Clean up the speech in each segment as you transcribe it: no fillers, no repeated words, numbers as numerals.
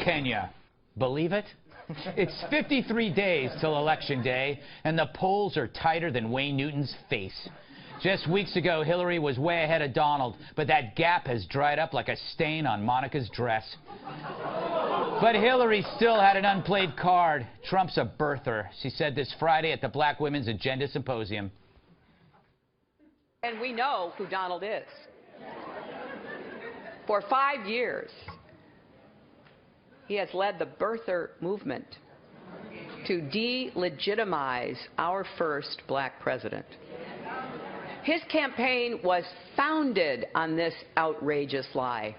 Can you believe it? It's 53 days till Election Day, and the polls are tighter than Wayne Newton's face. Just weeks ago, Hillary was way ahead of Donald, but that gap has dried up like a stain on Monica's dress. But Hillary still had an unplayed card. Trump's a birther, she said this Friday at the Black Women's Agenda Symposium. And we know who Donald is. For 5 years, he has led the birther movement to delegitimize our first black president. His campaign was founded on this outrageous lie.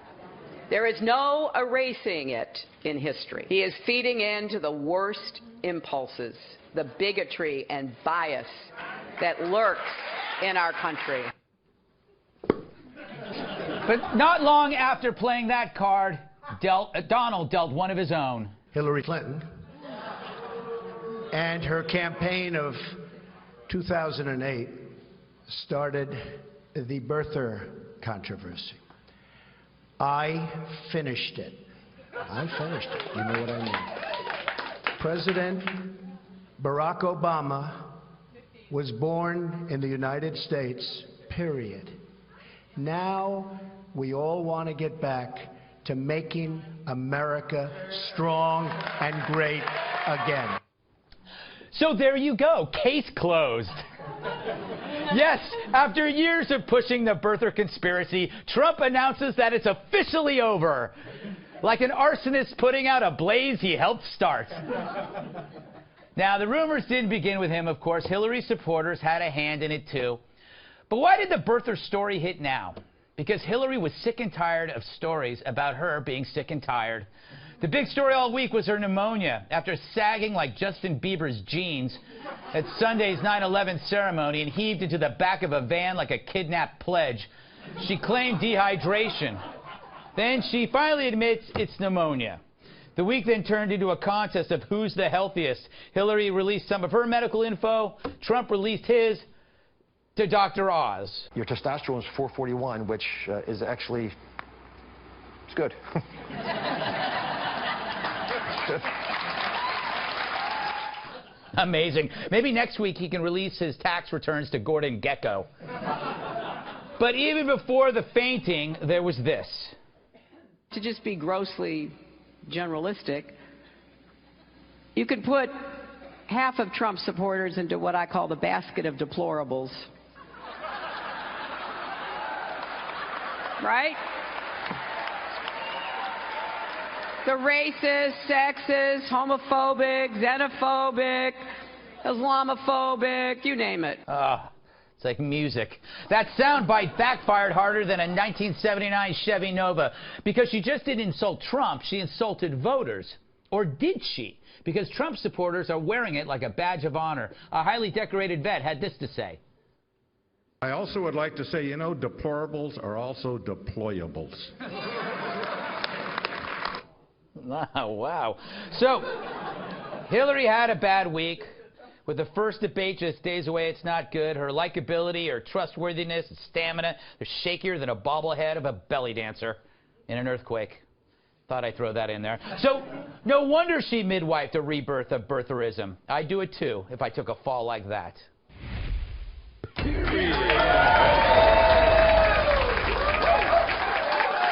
There is no erasing it in history. He is feeding into the worst impulses, the bigotry and bias that lurks in our country. But not long after playing that card, Donald dealt one of his own. Hillary Clinton and her campaign of 2008 started the birther controversy. I finished it. I finished it. You know what I mean. President Barack Obama was born in the United States, period. Now we all want to get back to making America strong and great again. So there you go. Case closed. Yes, after years of pushing the birther conspiracy, Trump announces that it's officially over. Like an arsonist putting out a blaze he helped start. Now, the rumors didn't begin with him, of course. Hillary supporters had a hand in it, too. But why did the birther story hit now? Because Hillary was sick and tired of stories about her being sick and tired. The big story all week was her pneumonia after sagging like Justin Bieber's jeans at Sunday's 9/11 ceremony and heaved into the back of a van like a kidnapped pledge. She claimed dehydration. Then she finally admits it's pneumonia. The week then turned into a contest of who's the healthiest. Hillary released some of her medical info. Trump released his to Dr. Oz. Your testosterone is 441, which is actually, it's good. Amazing. Maybe next week he can release his tax returns to Gordon Gekko. But even before the fainting, there was this. To just be grossly generalistic, you could put half of Trump supporters into what I call the basket of deplorables. Right? The racist, sexist, homophobic, xenophobic, Islamophobic, you name it. It's like music. That soundbite backfired harder than a 1979 Chevy Nova because she just didn't insult Trump, she insulted voters. Or did she? Because Trump supporters are wearing it like a badge of honor. A highly decorated vet had this to say. I also would like to say, you know, deplorables are also deployables. Oh, wow. So, Hillary had a bad week. With the first debate just days away, it's not good. Her likability, her trustworthiness, stamina, they're shakier than a bobblehead of a belly dancer in an earthquake. Thought I'd throw that in there. So, no wonder she midwifed a rebirth of birtherism. I'd do it, too, if I took a fall like that.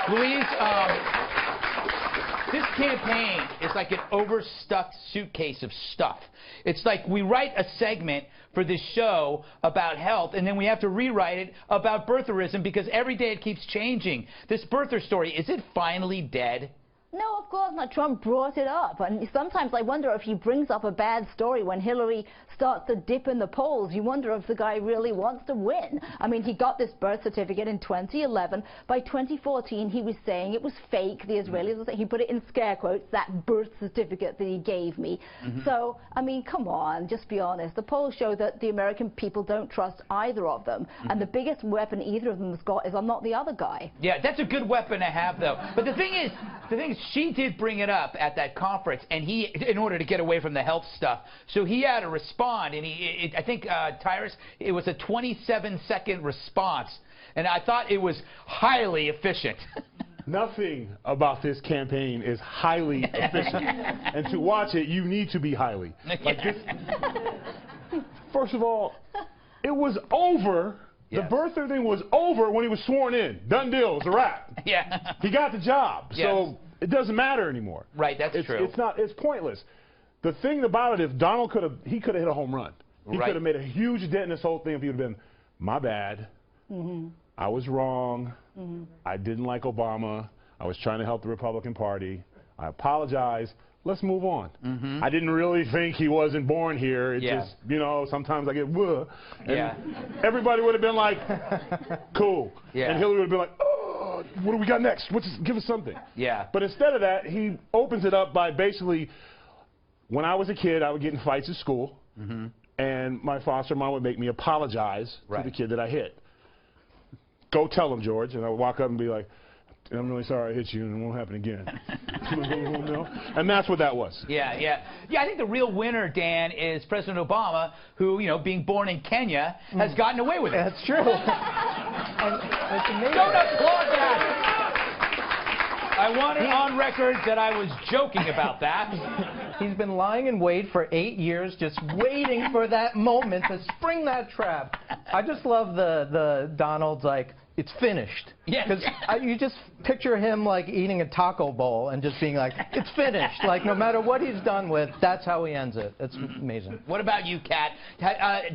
Louise, this campaign is like an overstuffed suitcase of stuff. It's like we write a segment for this show about health, and then we have to rewrite it about birtherism because every day it keeps changing. This birther story, is it finally dead? No, of course not. Trump brought it up. And sometimes I wonder if he brings up a bad story when Hillary starts to dip in the polls. You wonder if the guy really wants to win. I mean, he got this birth certificate in 2011. By 2014, he was saying it was fake. The Israelis were saying, he put it in scare quotes, that birth certificate that he gave me. So, I mean, come on, just be honest. The polls show that the American people don't trust either of them. And the biggest weapon either of them has got is I'm not the other guy. Yeah, that's a good weapon to have, though. But the thing is, she did bring it up at that conference, and he, in order to get away from the health stuff, so he had to respond, and I think, Tyrus, it was a 27-second response, and I thought it was highly efficient. Nothing about this campaign is highly efficient. And to watch it, you need to be highly. Like this, first of all, it was over. Yes. The birther thing was over when he was sworn in. Done deal. It's a wrap. Yeah. He got the job. Yes. So it doesn't matter anymore. Right, that's true. It's pointless. The thing about it, if Donald could have hit a home run. He Right. could have made a huge dent in this whole thing if he would have been, my bad. I was wrong. I didn't like Obama. I was trying to help the Republican Party. I apologize. Let's move on. I didn't really think he wasn't born here. It just, you know, sometimes I get, and everybody would have been like, cool. And Hillary would have been like, oh, what do we got next? Give us something. But instead of that, he opens it up by basically, when I was a kid, I would get in fights at school, and my foster mom would make me apologize to the kid that I hit. Go tell him, George. And I would walk up and be like, I'm really sorry I hit you, and it won't happen again. And that's what that was. Yeah, I think the real winner, Dan, is President Obama, who, you know, being born in Kenya, has gotten away with it. That's true. And it's amazing. Don't applaud that. I want it on record that I was joking about that. He's been lying in wait for 8 years, just waiting for that moment to spring that trap. I just love the Donald's like, it's finished. Yes. Because you just picture him like eating a taco bowl and just being like, it's finished. Like no matter what he's done with, that's how he ends it. It's amazing. What about you, Kat?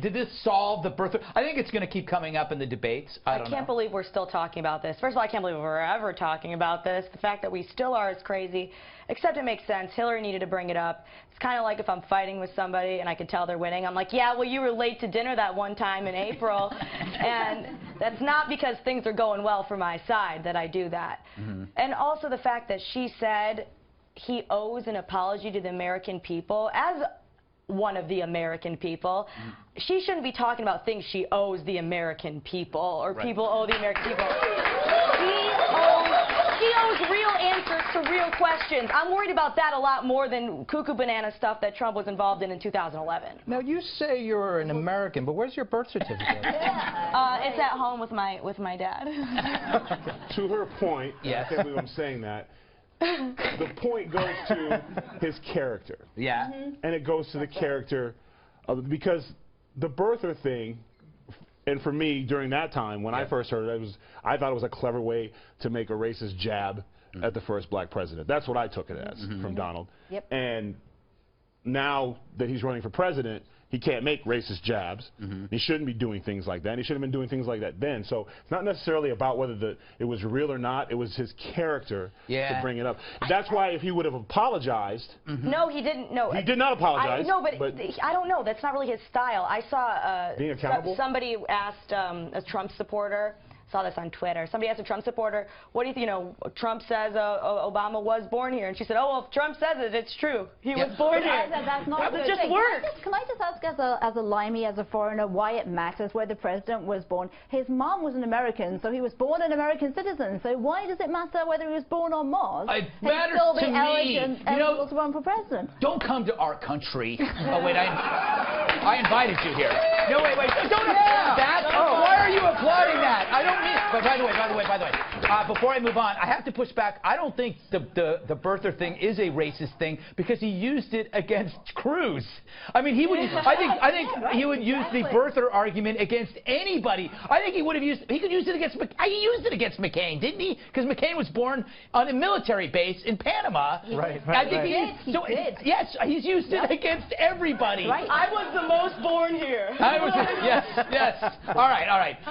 Did this solve the birther? I think it's going to keep coming up in the debates. I can't believe we're still talking about this. First of all, I can't believe we're ever talking about this. The fact that we still are is crazy. Except it makes sense. Hillary needed to bring it up. It's kind of like if I'm fighting with somebody and I can tell they're winning. I'm like, yeah, well, you were late to dinner that one time in April. And that's not because things are going well for my side that I do that. And also the fact that she said he owes an apology to the American people. As one of the American people, she shouldn't be talking about things she owes the American people or people owe the American people. She owes real answers to real questions. I'm worried about that a lot more than cuckoo banana stuff that Trump was involved in 2011. Now you say you're an American, but where's your birth certificate? It's at home with my dad. To her point, I can't believe I'm saying that, the point goes to his character. And it goes to the character of, because the birther thing, and for me, during that time, when I first heard it, I thought it was a clever way to make a racist jab at the first black president. That's what I took it as from Donald. And now that he's running for president, he can't make racist jabs. He shouldn't be doing things like that. And he should have been doing things like that then. So it's not necessarily about whether it was real or not. It was his character to bring it up. That's why if he would have apologized. No, he didn't. No, he did not apologize. No, but I don't know. That's not really his style. I saw being accountable. Somebody asked a Trump supporter. Saw this on Twitter. Somebody asked a Trump supporter, what do you think, you know, Trump says Obama was born here. And she said, oh, well, if Trump says it, it's true. He was born here. That's not that a good just thing. works. Can I just ask, as a limey, as a foreigner, why it matters where the president was born? His mom was an American, so he was born an American citizen. So why does it matter whether he was born on Mars? It matters still to be me. eligible to run for president. Don't come to our country. Oh, wait, I invited you here. No, wait, don't applaud that. Why are you applauding that? I don't mean it. But by the way, before I move on, I have to push back. I don't think the birther thing is a racist thing because he used it against Cruz. I mean, he would. I think he would use the birther argument against anybody. I think he would have used. He could use it against. He used it against McCain, didn't he? Because McCain was born on a military base in Panama. Right. I think he did. Yes, he's used it against everybody. I was the most born here. Yes. All right.